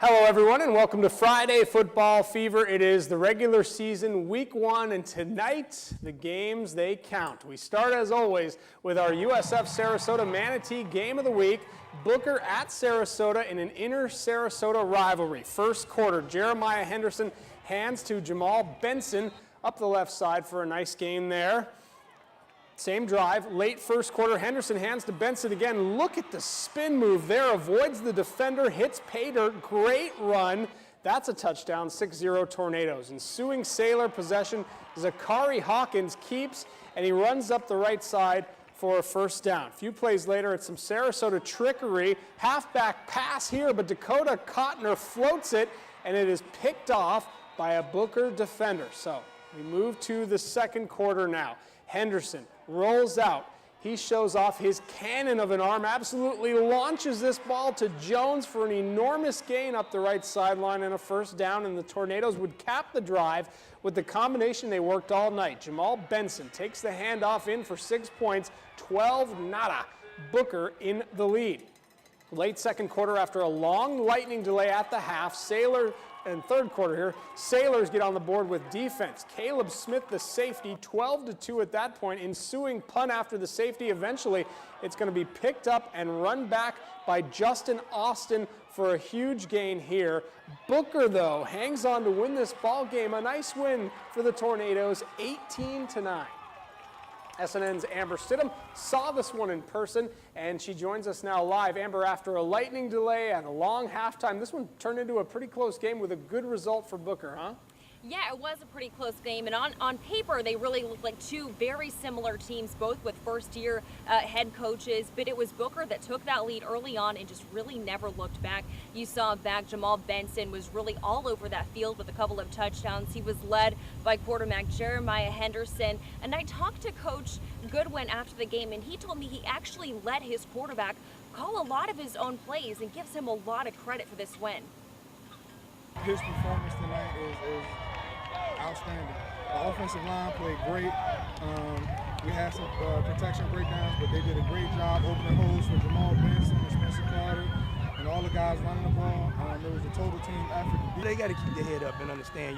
Hello everyone and welcome to Friday Football Fever. It is the regular season week 1 and tonight the games they count. We start as always with our USF Sarasota Manatee game of the week. Booker at Sarasota in an inner Sarasota rivalry. First quarter, Jeremiah Henderson hands to Jamal Benson up the left side for a nice gain there. Same drive, late first quarter, Henderson hands to Benson again. Look at the spin move there, avoids the defender, hits pay dirt, great run. That's a touchdown, 6-0 Tornadoes. Ensuing Saylor possession, Zachary Hawkins keeps, and he runs up the right side for a first down. A few plays later, it's some Sarasota trickery. Halfback pass here, but Dakota Cotner floats it, and it is picked off by a Booker defender. So we move to the second quarter now. Henderson rolls out. He shows off his cannon of an arm, absolutely launches this ball to Jones for an enormous gain up the right sideline and a first down, and the Tornadoes would cap the drive with the combination they worked all night. Jamal Benson takes the handoff in for 6 points, 12-0. Booker in the lead. Late second quarter, after a long lightning delay at the half, Saylor, and third quarter here, Sailors get on the board with defense. Caleb Smith, the safety, 12-2 at that point. Ensuing punt after the safety. Eventually, it's going to be picked up and run back by Justin Austin for a huge gain here. Booker, though, hangs on to win this ball game. A nice win for the Tornadoes, 18-9. SNN's Amber Stidham saw this one in person, and she joins us now live. Amber, after a lightning delay and a long halftime, this one turned into a pretty close game with a good result for Booker, huh? Yeah, it was a pretty close game, and on paper, they really looked like two very similar teams, both with first-year head coaches, but it was Booker that took that lead early on and just really never looked back. You saw back Jamal Benson was really all over that field with a couple of touchdowns. He was led by quarterback Jeremiah Henderson, and I talked to Coach Goodwin after the game, and he told me he actually let his quarterback call a lot of his own plays and gives him a lot of credit for this win. His performance tonight is outstanding. The offensive line played great. We had some protection breakdowns, but they did a great job opening holes for Jamal Benson and Spencer Carter and all the guys running the ball. It was a total team effort. They got to keep their head up and understand,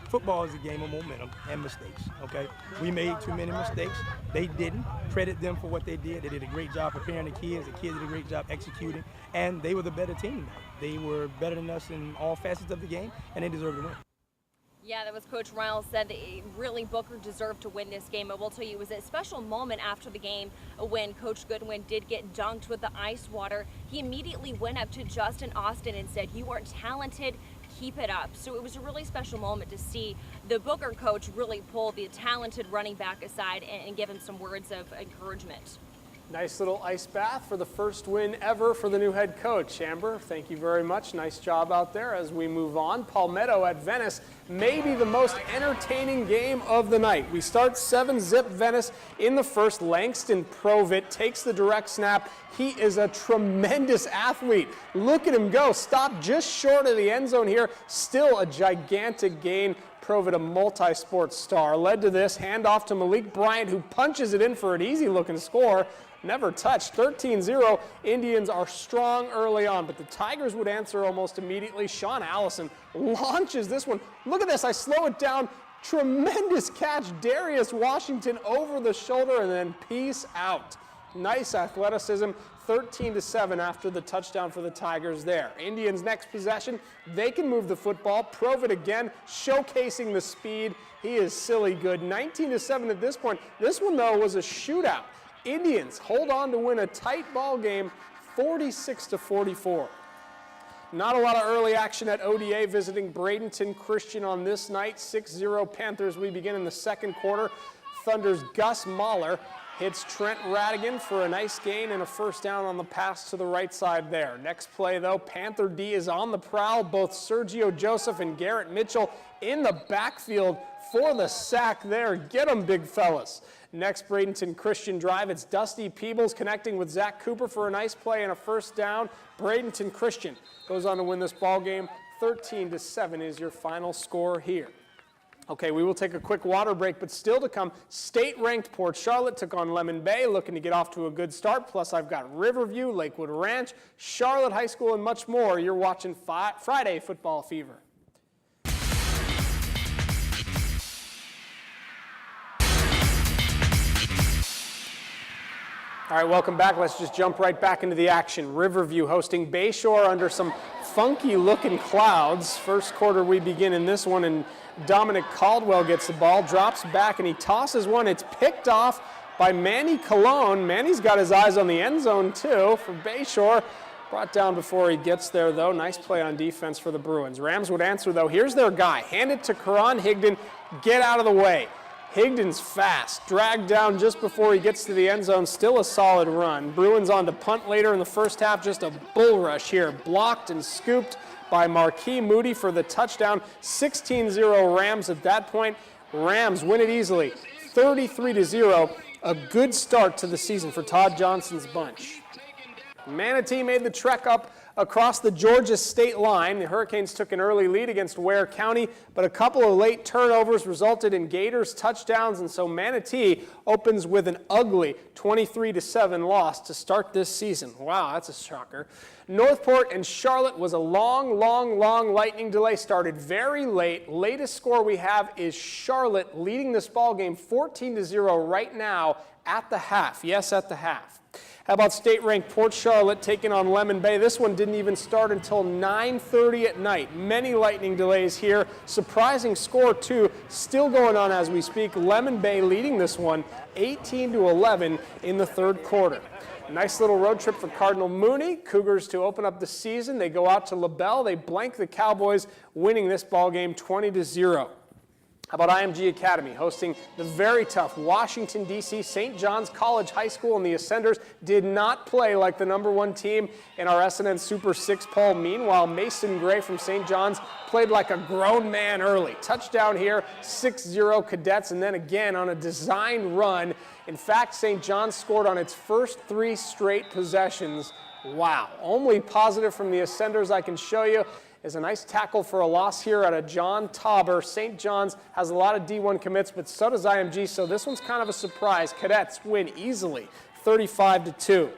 football is a game of momentum and mistakes, okay? We made too many mistakes. They didn't. Credit them for what they did. They did a great job preparing the kids. The kids did a great job executing, and they were the better team tonight. They were better than us in all facets of the game, and they deserved to win. Yeah, that was Coach Riles said that really Booker deserved to win this game. I will tell you, it was a special moment after the game when Coach Goodwin did get dunked with the ice water. He immediately went up to Justin Austin and said, "You are talented, keep it up." So it was a really special moment to see the Booker coach really pull the talented running back aside and give him some words of encouragement. Nice little ice bath for the first win ever for the new head coach. Amber, thank you very much. Nice job out there. As we move on, Palmetto at Venice, maybe the most entertaining game of the night. We start 7-zip Venice in the first. Langston Provitt takes the direct snap. He is a tremendous athlete. Look at him go. Stopped just short of the end zone here. Still a gigantic gain. Provitt, a multi-sport star. Led to this handoff to Malik Bryant, who punches it in for an easy-looking score. Never touched. 13-0. Indians are strong early on, but the Tigers would answer almost immediately. Sean Allison launches this one. Look at this. I slow it down. Tremendous catch. Darius Washington over the shoulder, and then peace out. Nice athleticism. 13-7 after the touchdown for the Tigers there. Indians' next possession, they can move the football. Provitt again, showcasing the speed. He is silly good. 19-7 at this point. This one, though, was a shootout. Indians hold on to win a tight ball game, 46-44. Not a lot of early action at ODA visiting Bradenton Christian on this night. 6-0 Panthers. We begin in the second quarter. Thunder's Gus Mahler hits Trent Radigan for a nice gain and a first down on the pass to the right side there. Next play, though, Panther D is on the prowl. Both Sergio Joseph and Garrett Mitchell in the backfield for the sack there. Get them, big fellas. Next Bradenton Christian drive, it's Dusty Peebles connecting with Zach Cooper for a nice play and a first down. Bradenton Christian goes on to win this ball game. 13-7 is your final score here. Okay, we will take a quick water break, but still to come, state-ranked Port Charlotte took on Lemon Bay, looking to get off to a good start. Plus, I've got Riverview, Lakewood Ranch, Charlotte High School, and much more. You're watching Friday Football Fever. All right, welcome back. Let's just jump right back into the action. Riverview hosting Bayshore under some funky-looking clouds. First quarter we begin in this one, and Dominic Caldwell gets the ball, drops back, and he tosses one. It's picked off by Manny Colon. Manny's got his eyes on the end zone, too, for Bayshore. Brought down before he gets there, though. Nice play on defense for the Bruins. Rams would answer, though. Here's their guy. Hand it to Karan Higdon. Get out of the way. Higdon's fast, dragged down just before he gets to the end zone, still a solid run. Bruins on to punt later in the first half, just a bull rush here. Blocked and scooped by Marquis Moody for the touchdown. 16-0 Rams at that point. Rams win it easily, 33-0. A good start to the season for Todd Johnson's bunch. Manatee made the trek up across the Georgia state line. The Hurricanes took an early lead against Ware County, but a couple of late turnovers resulted in Gators touchdowns, and so Manatee opens with an ugly 23-7 loss to start this season. Wow, that's a shocker. Northport and Charlotte was a long lightning delay. Started very late. Latest score we have is Charlotte leading this ball game 14-0 right now at the half. Yes, at the half. How about state-ranked Port Charlotte taking on Lemon Bay? This one didn't even start until 9:30 at night. Many lightning delays here. Surprising score, too, still going on as we speak. Lemon Bay leading this one 18-11 in the third quarter. Nice little road trip for Cardinal Mooney. Cougars to open up the season. They go out to LaBelle. They blank the Cowboys, winning this ball game 20-0. How about IMG Academy hosting the very tough Washington, D.C. St. John's College High School, and the Ascenders did not play like the #1 team in our SNN Super 6 poll. Meanwhile, Mason Gray from St. John's played like a grown man early. Touchdown here, 6-0 Cadets, and then again on a designed run. In fact, St. John's scored on its first 3 straight possessions. Wow. Only positive from the Ascenders I can show you is a nice tackle for a loss here at a John Tauber. St. John's has a lot of D1 commits, but so does IMG, so this one's kind of a surprise. Cadets win easily, 35-2.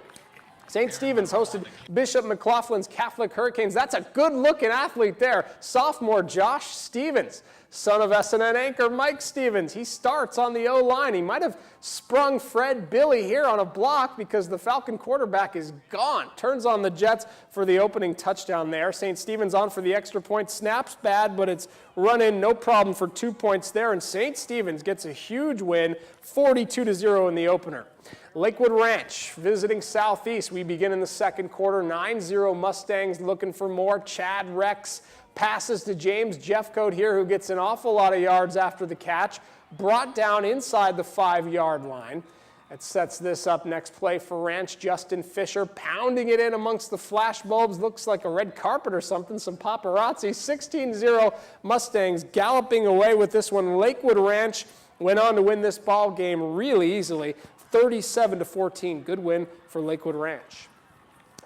St. Stephen's hosted Bishop McLaughlin's Catholic Hurricanes. That's a good-looking athlete there. Sophomore Josh Stevens, son of SNN anchor Mike Stevens. He starts on the O-line. He might have sprung Fred Billy here on a block because the Falcon quarterback is gone. Turns on the Jets for the opening touchdown there. St. Stephen's on for the extra point. Snaps bad, but it's run in, no problem for 2 points there. And St. Stephen's gets a huge win, 42-0 in the opener. Lakewood Ranch visiting Southeast. We begin in the second quarter. 9-0 Mustangs looking for more. Chad Rex passes to James Jeffcoat here, who gets an awful lot of yards after the catch. Brought down inside the 5-yard line. It sets this up next play for Ranch. Justin Fisher pounding it in amongst the flash bulbs. Looks like a red carpet or something, some paparazzi. 16-0 Mustangs galloping away with this one. Lakewood Ranch went on to win this ball game really easily, 37-14. Good win for Lakewood Ranch.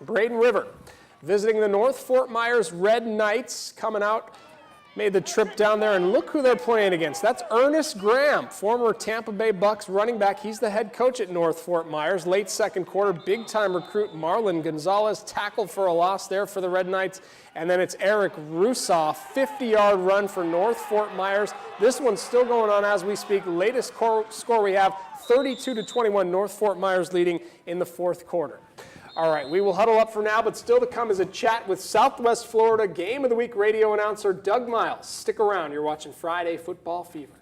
Braden River visiting the North Fort Myers Red Knights, coming out, made the trip down there, and look who they're playing against. That's Ernest Graham, former Tampa Bay Bucks running back. He's the head coach at North Fort Myers. Late second quarter, big-time recruit Marlon Gonzalez tackled for a loss there for the Red Knights. And then it's Eric Rusoff, 50-yard run for North Fort Myers. This one's still going on as we speak. Latest score we have, 32-21, North Fort Myers leading in the fourth quarter. All right, we will huddle up for now, but still to come is a chat with Southwest Florida Game of the Week radio announcer Doug Miles. Stick around. You're watching Friday Football Fever.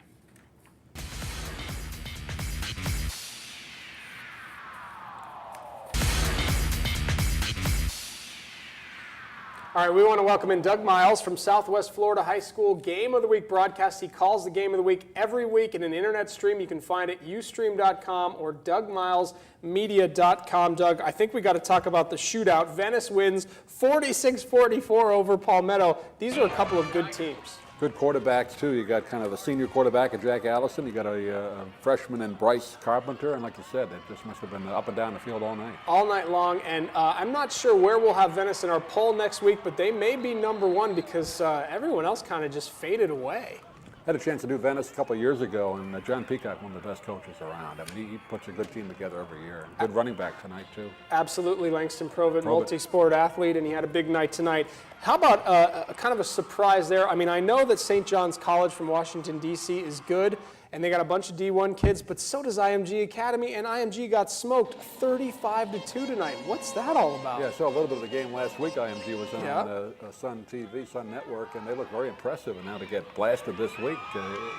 All right, we want to welcome in Doug Miles from Southwest Florida High School Game of the Week broadcast. He calls the Game of the Week every week in an internet stream. You can find it at ustream.com or dougmilesmedia.com. Doug, I think we got to talk about the shootout. Venice wins 46-44 over Palmetto. These are a couple of good teams. Good quarterbacks, too. You got kind of a senior quarterback in Jack Allison. You got a freshman in Bryce Carpenter. And like you said, it just must have been up and down the field all night. All night long. And I'm not sure where we'll have Venice in our poll next week, but they may be #1 because everyone else kind of just faded away. Had a chance to do Venice a couple of years ago, and John Peacock, one of the best coaches around. I mean, he puts a good team together every year. Good running back tonight, too. Absolutely, Langston Provett, multi-sport athlete, and he had a big night tonight. How about a kind of a surprise there? I mean, I know that St. John's College from Washington, D.C. is good, and they got a bunch of D1 kids, but so does IMG Academy, and IMG got smoked 35-2 tonight. What's that all about? Yeah, I saw a little bit of the game last week. IMG was on Sun TV, Sun Network, and they look very impressive. And now to get blasted this week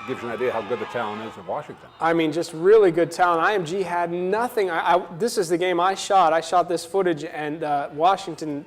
gives you an idea how good the talent is in Washington. I mean, just really good talent. IMG had nothing. This is the game I shot. I shot this footage, and Washington,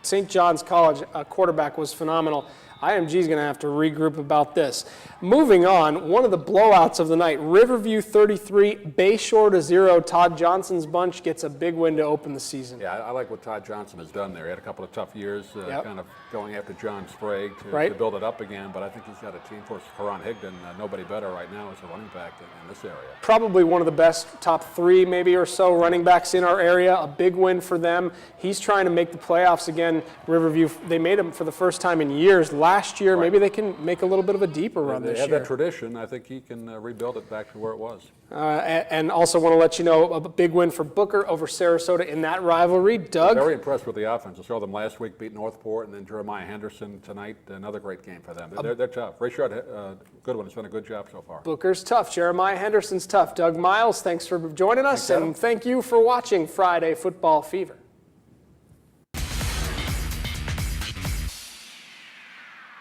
St. John's College quarterback was phenomenal. IMG is going to have to regroup about this. Moving on, one of the blowouts of the night, Riverview 33, Bayshore 0. Todd Johnson's bunch gets a big win to open the season. Yeah, I like what Todd Johnson has done there. He had a couple of tough years, kind of going after John Sprague to build it up again, but I think he's got a team. Of course, Karan Higdon, nobody better right now as a running back in this area. Probably one of the best top 3 maybe or so running backs in our area. A big win for them. He's trying to make the playoffs again. Riverview, they made him for the first time in years last year. Maybe they can make a little bit of a deeper run this year. They have that tradition. I think he can rebuild it back to where it was. And also want to let you know, a big win for Booker over Sarasota in that rivalry. Doug? Very impressed with the offense. I saw them last week beat Northport, and then Jeremiah Henderson tonight. Another great game for them. They're tough. Rashard Goodwin has done a good job so far. Booker's tough. Jeremiah Henderson's tough. Doug Miles, thanks for joining us, and thank you for watching Friday Football Fever.